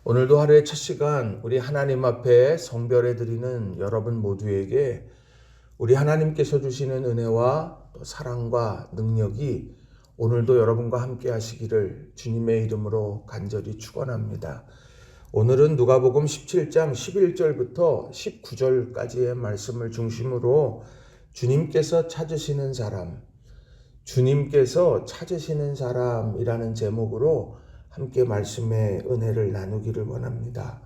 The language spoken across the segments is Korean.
오늘도 하루의 첫 시간 우리 하나님 앞에 성별해 드리는 여러분 모두에게 우리 하나님께서 주시는 은혜와 또 사랑과 능력이 오늘도 여러분과 함께 하시기를 주님의 이름으로 간절히 축원합니다. 오늘은 누가복음 17장 11절부터 19절까지의 말씀을 중심으로 주님께서 찾으시는 사람이라는 제목으로 함께 말씀의 은혜를 나누기를 원합니다.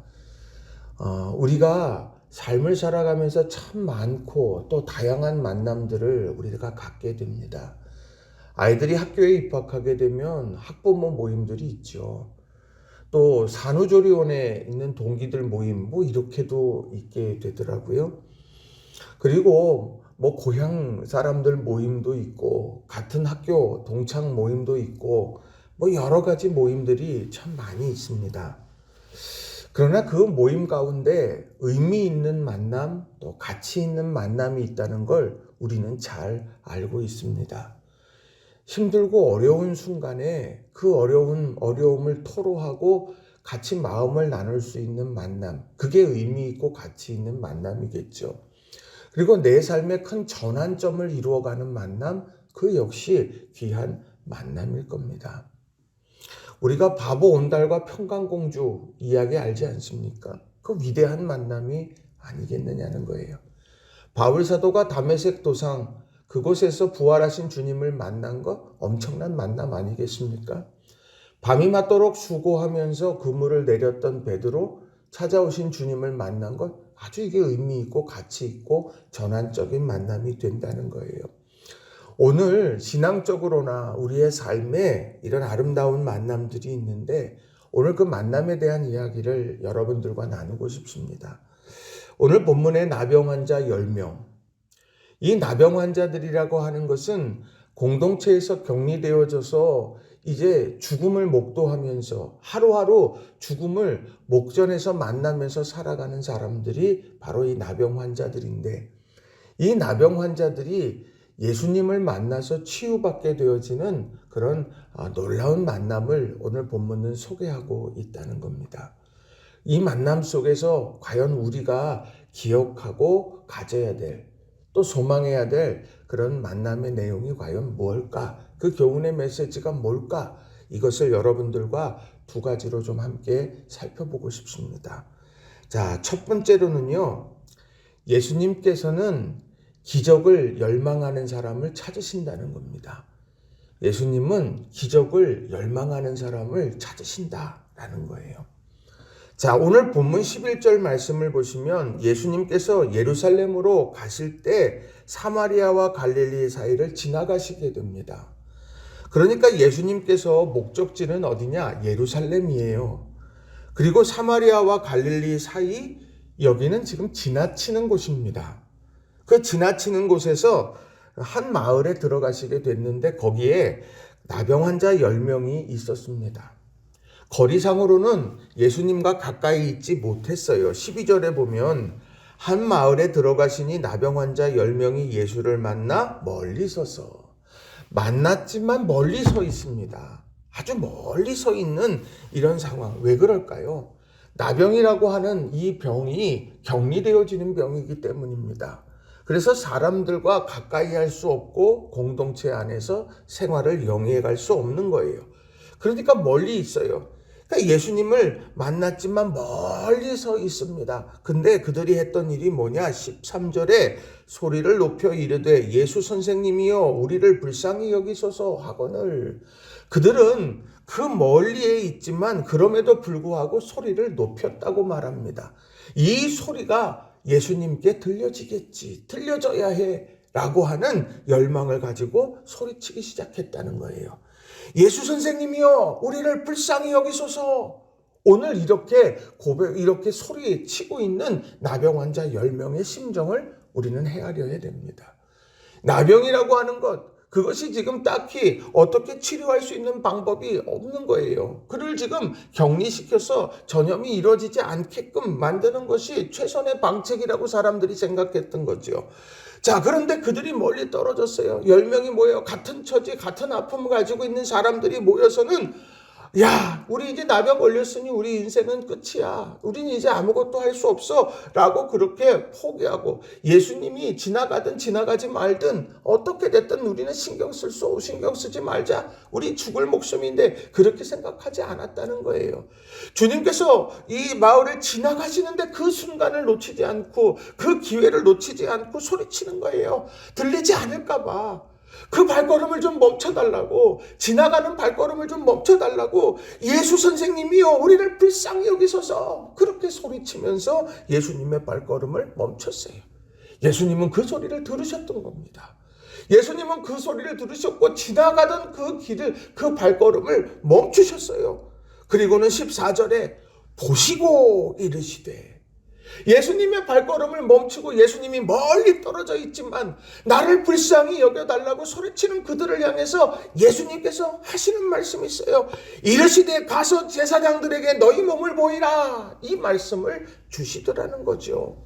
우리가 삶을 살아가면서 참 많고 또 다양한 만남들을 우리가 갖게 됩니다. 아이들이 학교에 입학하게 되면 학부모 모임들이 있죠. 또 산후조리원에 있는 동기들 모임 이렇게도 있게 되더라고요. 그리고 고향 사람들 모임도 있고 같은 학교 동창 모임도 있고 여러 가지 모임들이 참 많이 있습니다. 그러나 그 모임 가운데 의미 있는 만남, 또 가치 있는 만남이 있다는 걸 우리는 잘 알고 있습니다. 힘들고 어려운 순간에 그 어려움을 토로하고 같이 마음을 나눌 수 있는 만남, 그게 의미 있고 가치 있는 만남이겠죠. 그리고 내 삶의 큰 전환점을 이루어가는 만남, 그 역시 귀한 만남일 겁니다. 우리가 바보 온달과 평강공주 이야기 알지 않습니까? 그 위대한 만남이 아니겠느냐는 거예요. 바울사도가 다메섹 도상 그곳에서 부활하신 주님을 만난 거 엄청난 만남 아니겠습니까? 밤이 맞도록 수고하면서 그물을 내렸던 베드로 찾아오신 주님을 만난 것 아주 이게 의미 있고 가치 있고 전환적인 만남이 된다는 거예요. 오늘 신앙적으로나 우리의 삶에 이런 아름다운 만남들이 있는데 오늘 그 만남에 대한 이야기를 여러분들과 나누고 싶습니다. 오늘 본문의 나병 환자 10명. 이 나병 환자들이라고 하는 것은 공동체에서 격리되어져서 이제 죽음을 목도하면서 하루하루 죽음을 목전에서 만나면서 살아가는 사람들이 바로 이 나병 환자들인데 이 나병 환자들이 예수님을 만나서 치유받게 되어지는 그런 놀라운 만남을 오늘 본문은 소개하고 있다는 겁니다. 이 만남 속에서 과연 우리가 기억하고 가져야 될, 또 소망해야 될 그런 만남의 내용이 과연 뭘까? 그 교훈의 메시지가 뭘까? 이것을 여러분들과 두 가지로 좀 함께 살펴보고 싶습니다. 자, 첫 번째로는요, 예수님께서는 기적을 열망하는 사람을 찾으신다는 겁니다. 예수님은 기적을 열망하는 사람을 찾으신다라는 거예요. 자, 오늘 본문 11절 말씀을 보시면 예수님께서 예루살렘으로 가실 때 사마리아와 갈릴리 사이를 지나가시게 됩니다. 그러니까 예수님께서 목적지는 어디냐? 예루살렘이에요. 그리고 사마리아와 갈릴리 사이, 여기는 지금 지나치는 곳입니다. 그 지나치는 곳에서 한 마을에 들어가시게 됐는데 거기에 나병 환자 10명이 있었습니다. 거리상으로는 예수님과 가까이 있지 못했어요. 12절에 보면 한 마을에 들어가시니 나병 환자 10명이 예수를 만나 멀리 서서 만났지만 멀리 서 있습니다. 아주 멀리 서 있는 이런 상황. 왜 그럴까요? 나병이라고 하는 이 병이 격리되어지는 병이기 때문입니다. 그래서 사람들과 가까이 할 수 없고 공동체 안에서 생활을 영위해 갈 수 없는 거예요. 그러니까 멀리 있어요. 그러니까 예수님을 만났지만 멀리 서 있습니다. 근데 그들이 했던 일이 뭐냐? 13절에 소리를 높여 이르되 예수 선생님이여 우리를 불쌍히 여기소서 하거늘. 그들은 그 멀리에 있지만 그럼에도 불구하고 소리를 높였다고 말합니다. 이 소리가 예수님께 들려지겠지, 들려져야 해 라고 하는 열망을 가지고 소리치기 시작했다는 거예요. 예수 선생님이여 우리를 불쌍히 여기소서. 오늘 이렇게 소리치고 있는 나병 환자 10명의 심정을 우리는 헤아려야 됩니다. 나병이라고 하는 것, 그것이 지금 딱히 어떻게 치료할 수 있는 방법이 없는 거예요. 그를 지금 격리시켜서 전염이 이루어지지 않게끔 만드는 것이 최선의 방책이라고 사람들이 생각했던 거죠. 자, 그런데 그들이 멀리 떨어졌어요. 10명이 모여 같은 처지, 같은 아픔을 가지고 있는 사람들이 모여서는 야, 우리 이제 나병 걸렸으니 우리 인생은 끝이야. 우린 이제 아무것도 할 수 없어. 라고 그렇게 포기하고 예수님이 지나가든 지나가지 말든 어떻게 됐든 우리는 신경 쓰지 말자. 우리 죽을 목숨인데 그렇게 생각하지 않았다는 거예요. 주님께서 이 마을을 지나가시는데 그 순간을 놓치지 않고 그 기회를 놓치지 않고 소리치는 거예요. 들리지 않을까 봐. 그 발걸음을 좀 멈춰달라고, 지나가는 발걸음을 좀 멈춰달라고 예수 선생님이요 우리를 불쌍히 여기소서 그렇게 소리치면서 예수님의 발걸음을 멈췄어요. 예수님은 그 소리를 들으셨던 겁니다. 예수님은 그 소리를 들으셨고 지나가던 그 길을, 그 발걸음을 멈추셨어요. 그리고는 14절에 보시고 이르시되, 예수님의 발걸음을 멈추고 예수님이 멀리 떨어져 있지만 나를 불쌍히 여겨달라고 소리치는 그들을 향해서 예수님께서 하시는 말씀이 있어요. 이르시되 가서 제사장들에게 너희 몸을 보이라, 이 말씀을 주시더라는 거죠.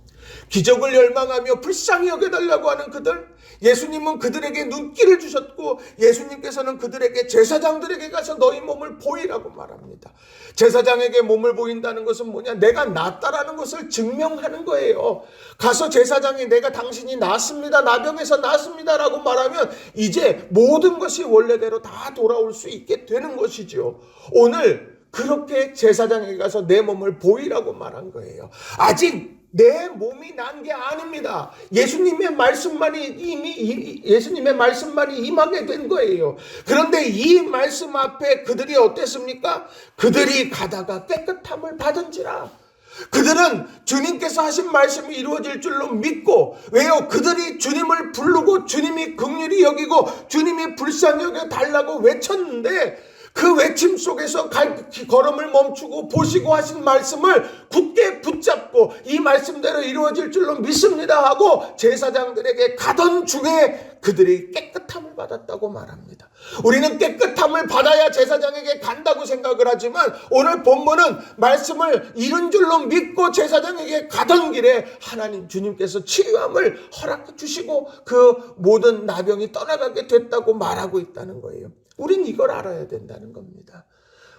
기적을 열망하며 불쌍히 여겨달라고 하는 그들, 예수님은 그들에게 눈길을 주셨고 예수님께서는 그들에게 제사장들에게 가서 너희 몸을 보이라고 말합니다. 제사장에게 몸을 보인다는 것은 뭐냐? 내가 낫다라는 것을 증명하는 거예요. 가서 제사장이 내가 당신이 낫습니다, 나병에서 낫습니다 라고 말하면 이제 모든 것이 원래대로 다 돌아올 수 있게 되는 것이죠. 오늘 그렇게 제사장에게 가서 내 몸을 보이라고 말한 거예요. 아직 내 몸이 난 게 아닙니다. 예수님의 말씀만이 임하게 된 거예요. 그런데 이 말씀 앞에 그들이 어땠습니까? 그들이 가다가 깨끗함을 받은지라. 그들은 주님께서 하신 말씀이 이루어질 줄로 믿고, 왜요? 그들이 주님을 부르고 주님이 긍휼히 여기고 주님이 불쌍히 여겨 달라고 외쳤는데 그 외침 속에서 걸음을 멈추고 보시고 하신 말씀을 굳게 붙잡고 이 말씀대로 이루어질 줄로 믿습니다 하고 제사장들에게 가던 중에 그들이 깨끗함을 받았다고 말합니다. 우리는 깨끗함을 받아야 제사장에게 간다고 생각을 하지만 오늘 본문은 말씀을 이룬 줄로 믿고 제사장에게 가던 길에 하나님 주님께서 치유함을 허락해 주시고 그 모든 나병이 떠나가게 됐다고 말하고 있다는 거예요. 우린 이걸 알아야 된다는 겁니다.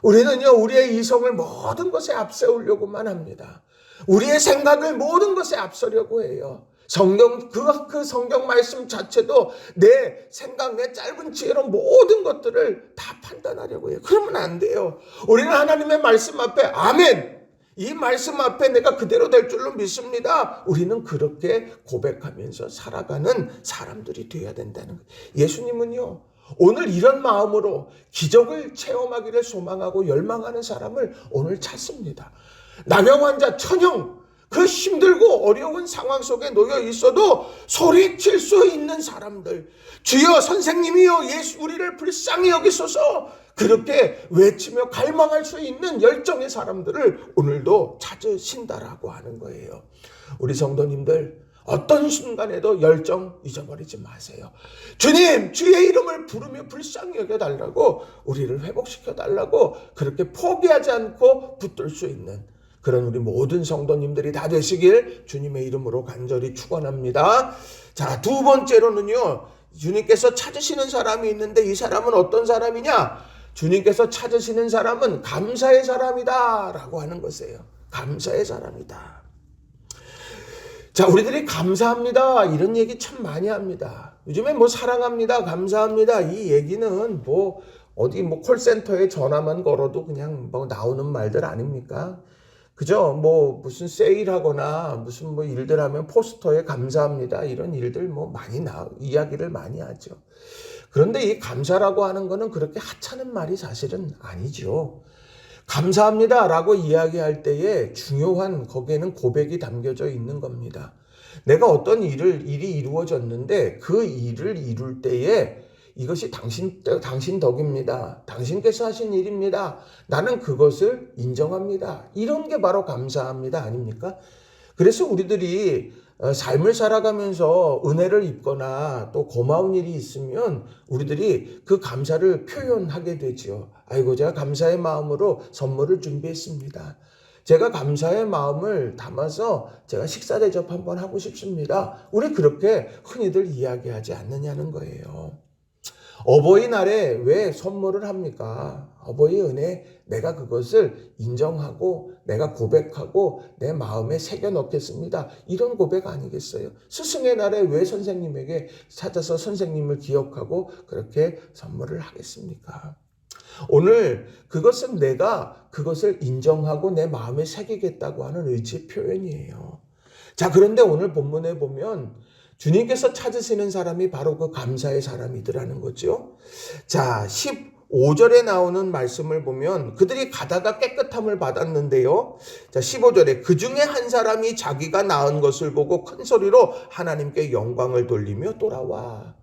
우리는요, 우리의 이성을 모든 것에 앞세우려고만 합니다. 우리의 생각을 모든 것에 앞서려고 해요. 그 성경 말씀 자체도 내 생각, 내 짧은 지혜로 모든 것들을 다 판단하려고 해요. 그러면 안 돼요. 우리는 하나님의 말씀 앞에 아멘! 이 말씀 앞에 내가 그대로 될 줄로 믿습니다. 우리는 그렇게 고백하면서 살아가는 사람들이 되어야 된다는 거예요. 예수님은요, 오늘 이런 마음으로 기적을 체험하기를 소망하고 열망하는 사람을 오늘 찾습니다. 나병 환자, 천형, 그 힘들고 어려운 상황 속에 놓여 있어도 소리칠 수 있는 사람들, 주여 선생님이여 예수 우리를 불쌍히 여기소서 그렇게 외치며 갈망할 수 있는 열정의 사람들을 오늘도 찾으신다라고 하는 거예요. 우리 성도님들, 어떤 순간에도 열정 잊어버리지 마세요. 주님, 주의 이름을 부르며 불쌍히 여겨달라고, 우리를 회복시켜달라고 그렇게 포기하지 않고 붙들 수 있는 그런 우리 모든 성도님들이 다 되시길 주님의 이름으로 간절히 축원합니다. 자, 두 번째로는요, 주님께서 찾으시는 사람이 있는데 이 사람은 어떤 사람이냐? 주님께서 찾으시는 사람은 감사의 사람이다 라고 하는 것이에요. 감사의 사람이다. 자, 우리들이 감사합니다 이런 얘기 참 많이 합니다. 요즘에 뭐 사랑합니다, 감사합니다 이 얘기는 뭐 어디 뭐 콜센터에 전화만 걸어도 그냥 뭐 나오는 말들 아닙니까? 그죠? 뭐 무슨 세일하거나 무슨 뭐 일들 하면 포스터에 감사합니다 이런 일들 뭐 많이 이야기를 많이 하죠. 그런데 이 감사라고 하는 거는 그렇게 하찮은 말이 사실은 아니죠. 감사합니다라고 이야기할 때에 중요한 거기에는 고백이 담겨져 있는 겁니다. 내가 어떤 일이 이루어졌는데 그 일을 이룰 때에 이것이 당신 덕입니다. 당신께서 하신 일입니다. 나는 그것을 인정합니다. 이런 게 바로 감사합니다 아닙니까? 그래서 우리들이 삶을 살아가면서 은혜를 입거나 또 고마운 일이 있으면 우리들이 그 감사를 표현하게 되죠. 아이고, 제가 감사의 마음으로 선물을 준비했습니다. 제가 감사의 마음을 담아서 제가 식사 대접 한번 하고 싶습니다. 우리 그렇게 흔히들 이야기하지 않느냐는 거예요. 어버이날에 왜 선물을 합니까? 어버이 은혜, 내가 그것을 인정하고 내가 고백하고 내 마음에 새겨 넣겠습니다. 이런 고백 아니겠어요? 스승의 날에 왜 선생님에게 찾아서 선생님을 기억하고 그렇게 선물을 하겠습니까? 오늘 그것은 내가 그것을 인정하고 내 마음에 새기겠다고 하는 의지의 표현이에요. 자, 그런데 오늘 본문에 보면 주님께서 찾으시는 사람이 바로 그 감사의 사람이더라는 거죠. 자, 15절에 나오는 말씀을 보면 그들이 가다가 깨끗함을 받았는데요. 자, 15절에 그 중에 한 사람이 자기가 낳은 것을 보고 큰 소리로 하나님께 영광을 돌리며 돌아와.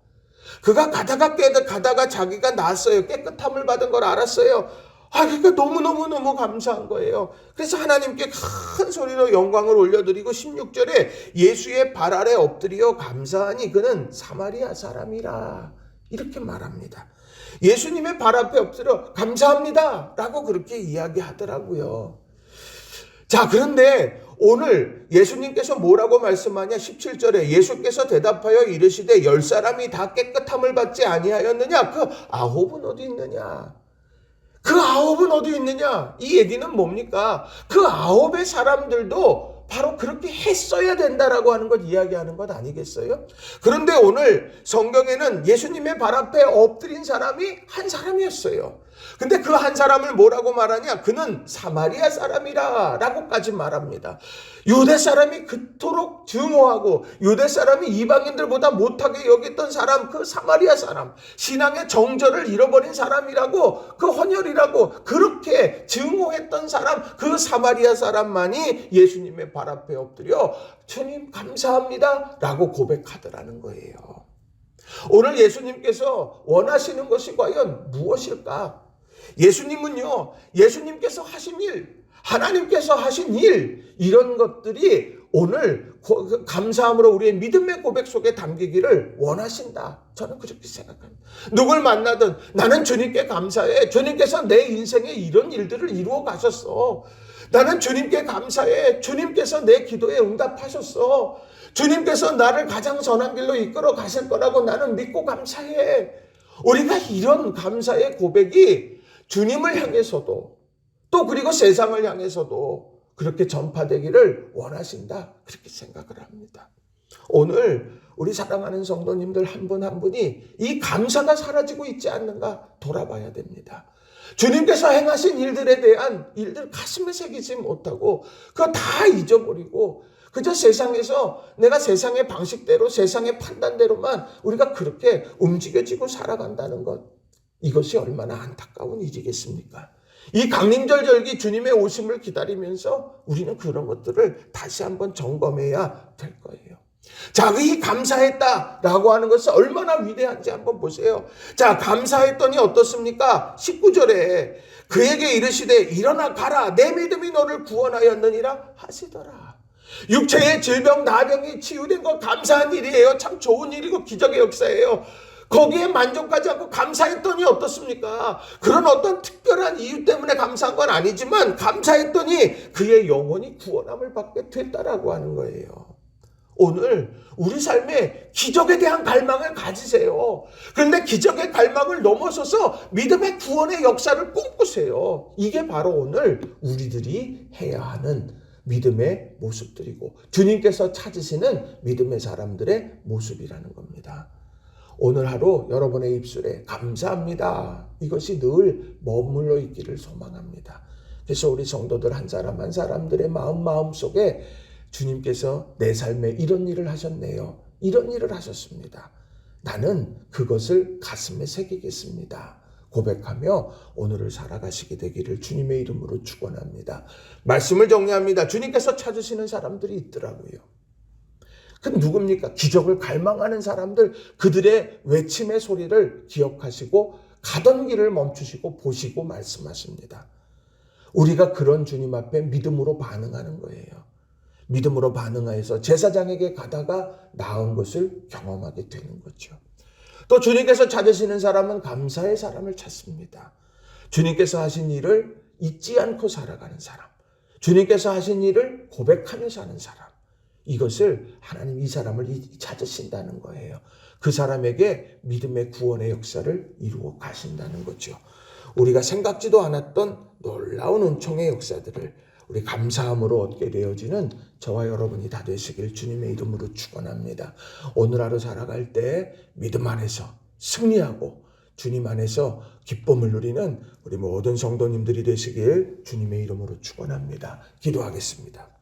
그가 가다가 자기가 낳았어요. 깨끗함을 받은 걸 알았어요. 그러니까 너무너무 감사한 거예요. 그래서 하나님께 큰 소리로 영광을 올려드리고 16절에 예수의 발 아래 엎드려 감사하니 그는 사마리아 사람이라 이렇게 말합니다. 예수님의 발 앞에 엎드려 감사합니다 라고 그렇게 이야기하더라고요. 자, 그런데 오늘 예수님께서 뭐라고 말씀하냐? 17절에 예수께서 대답하여 이르시되 10사람이 다 깨끗함을 받지 아니하였느냐? 그 9은 어디 있느냐? 그 9은 어디 있느냐? 이 얘기는 뭡니까? 그 9의 사람들도 바로 그렇게 했어야 된다라고 하는 것 이야기하는 것 아니겠어요? 그런데 오늘 성경에는 예수님의 발 앞에 엎드린 사람이 한 사람이었어요. 근데 그 한 사람을 뭐라고 말하냐? 그는 사마리아 사람이라 라고까지 말합니다. 유대 사람이 그토록 증오하고 유대 사람이 이방인들보다 못하게 여겼던 사람, 그 사마리아 사람, 신앙의 정절을 잃어버린 사람이라고, 그 헌혈이라고 그렇게 증오했던 사람, 그 사마리아 사람만이 예수님의 발 앞에 엎드려 주님 감사합니다 라고 고백하더라는 거예요. 오늘 예수님께서 원하시는 것이 과연 무엇일까? 예수님은요, 예수님께서 하신 일, 하나님께서 하신 일, 이런 것들이 오늘 감사함으로 우리의 믿음의 고백 속에 담기기를 원하신다. 저는 그렇게 생각합니다. 누굴 만나든 나는 주님께 감사해. 주님께서 내 인생에 이런 일들을 이루어 가셨어. 나는 주님께 감사해. 주님께서 내 기도에 응답하셨어. 주님께서 나를 가장 선한 길로 이끌어 가실 거라고 나는 믿고 감사해. 우리가 이런 감사의 고백이 주님을 향해서도 또 그리고 세상을 향해서도 그렇게 전파되기를 원하신다. 그렇게 생각을 합니다. 오늘 우리 사랑하는 성도님들 한 분 한 분이 이 감사가 사라지고 있지 않는가 돌아봐야 됩니다. 주님께서 행하신 일들에 대한 일들 가슴에 새기지 못하고 그거 다 잊어버리고 그저 세상에서 내가 세상의 방식대로 세상의 판단대로만 우리가 그렇게 움직여지고 살아간다는 것, 이것이 얼마나 안타까운 일이겠습니까? 이 강림절 절기 주님의 오심을 기다리면서 우리는 그런 것들을 다시 한번 점검해야 될 거예요. 자, 이 감사했다라고 하는 것은 얼마나 위대한지 한번 보세요. 자, 감사했더니 어떻습니까? 19절에 그에게 이르시되 일어나 가라 내 믿음이 너를 구원하였느니라 하시더라. 육체의 질병 나병이 치유된 것 감사한 일이에요. 참 좋은 일이고 기적의 역사예요. 거기에 만족하지 않고 감사했더니 어떻습니까? 그런 어떤 특별한 이유 때문에 감사한 건 아니지만 감사했더니 그의 영혼이 구원함을 받게 됐다라고 하는 거예요. 오늘 우리 삶에 기적에 대한 갈망을 가지세요. 그런데 기적의 갈망을 넘어서서 믿음의 구원의 역사를 꿈꾸세요. 이게 바로 오늘 우리들이 해야 하는 믿음의 모습들이고 주님께서 찾으시는 믿음의 사람들의 모습이라는 겁니다. 오늘 하루 여러분의 입술에 감사합니다. 이것이 늘 머물러 있기를 소망합니다. 그래서 우리 성도들 한 사람 한 사람들의 마음 속에 주님께서 내 삶에 이런 일을 하셨네요. 이런 일을 하셨습니다. 나는 그것을 가슴에 새기겠습니다. 고백하며 오늘을 살아가시게 되기를 주님의 이름으로 축원합니다. 말씀을 정리합니다. 주님께서 찾으시는 사람들이 있더라고요. 그 누굽니까? 기적을 갈망하는 사람들, 그들의 외침의 소리를 기억하시고 가던 길을 멈추시고 보시고 말씀하십니다. 우리가 그런 주님 앞에 믿음으로 반응하는 거예요. 믿음으로 반응하여서 제사장에게 가다가 나은 것을 경험하게 되는 거죠. 또 주님께서 찾으시는 사람은 감사의 사람을 찾습니다. 주님께서 하신 일을 잊지 않고 살아가는 사람, 주님께서 하신 일을 고백하며 사는 사람, 이것을 하나님 이 사람을 찾으신다는 거예요. 그 사람에게 믿음의 구원의 역사를 이루어 가신다는 거죠. 우리가 생각지도 않았던 놀라운 은총의 역사들을 우리 감사함으로 얻게 되어지는 저와 여러분이 다 되시길 주님의 이름으로 축원합니다. 오늘 하루 살아갈 때 믿음 안에서 승리하고 주님 안에서 기쁨을 누리는 우리 모든 성도님들이 되시길 주님의 이름으로 축원합니다. 기도하겠습니다.